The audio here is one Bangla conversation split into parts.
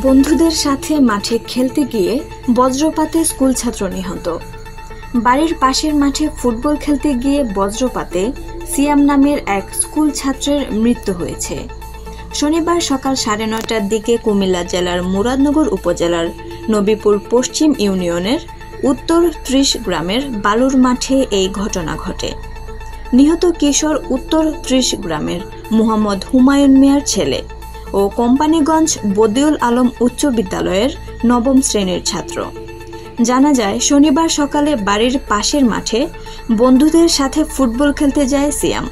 বন্ধুদের সাথে মাঠে খেলতে গিয়ে বজ্রপাতে স্কুল ছাত্র নিহত। বাড়ির পাশের মাঠে ফুটবল খেলতে গিয়ে বজ্রপাতে সিয়াম নামের এক স্কুল ছাত্রের মৃত্যু হয়েছে। শনিবার সকাল 9:30টার দিকে কুমিল্লা জেলার মুরাদনগর উপজেলার নবীপুর পশ্চিম ইউনিয়নের উত্তর 30 গ্রামের বালুর মাঠে এই ঘটনা ঘটে। নিহত কিশোর উত্তর 30 গ্রামের মোহাম্মদ হুমায়ুন মিয়ার ছেলে ও কোম্পানিগঞ্জ বদিউল আলম উচ্চ বিদ্যালয়ের 9ম শ্রেণীর ছাত্র। জানা যায়, শনিবার সকালে বাড়ির পাশের মাঠে বন্ধুদের সাথে ফুটবল খেলতে যায় সিয়াম।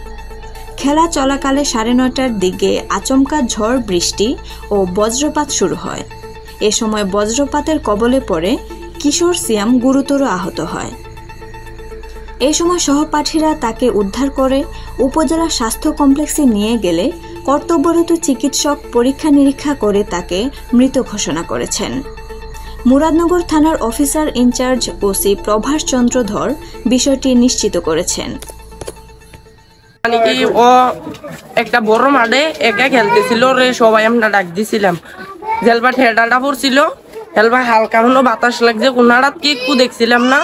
খেলা চলাকালে 9:30টার দিকে আচমকা ঝড় বৃষ্টি ও বজ্রপাত শুরু হয়। এ সময় বজ্রপাতের কবলে পড়ে কিশোর সিয়াম গুরুতর আহত হয়। এই সময় সহপাঠীরা তাকে উদ্ধার করে উপজেলা স্বাস্থ্য কমপ্লেক্সে নিয়ে গেলে কর্তব্যরত চিকিৎসক পরীক্ষা নিরীক্ষা করে তাকে মৃত ঘোষণা করেছেন। মুরাদনগর থানার অফিসার ইনচার্জ ওসি প্রভাস চন্দ্র ধর বিষয়টি নিশ্চিত করেছেন। ও একটা বড় মাঠে একা খেলতেছিল রে, সবাই আমরা ডাক দিছিলাম। জেলবা ঠেডাটা পড়ছিল, হেলবা হালকা হলো বাতাস লাগছে, কোনারাত কেক দেখছিলাম না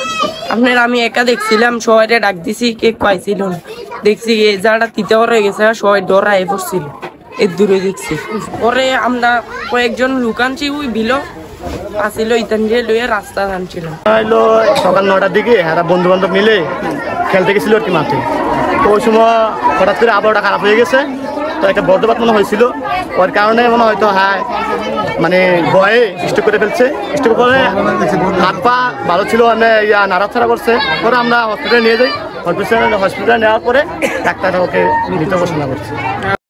আপনার, আমি একা দেখছিলাম। সবাই ডাক দিছি, কেক পাইছিল না। দেখছি এই জায়গাটা তিতে হয়ে গেছে, সবাই ডরাই পড়ছিল, এর দূরে দেখছি। পরে আমরা কয়েকজন লুকানছি, ওই বিলো আসিল ইতান দিয়ে লইয়া রাস্তা টানছিল। সকাল 9টার দিকে বন্ধু বান্ধব মিলে খেলতে গেছিল আর কি মাঠে। তো ওই সময় হঠাৎ করে আবহাওয়াটা খারাপ হয়ে গেছে, তো একটা বজ্রপাত মনে হয়েছিল। ওর কারণে মনে হয়তো মানে ভয়ে স্ট্রোক করে ফেলছে। স্ট্রোক করে হাত পা ভালো ছিল, মানে নাড়াচাড়া করছে। পরে আমরা হসপিটালে নিয়ে যাই। হসপিটালে নেওয়ার পরে ডাক্তার ওকে মৃত ঘোষণা করছে।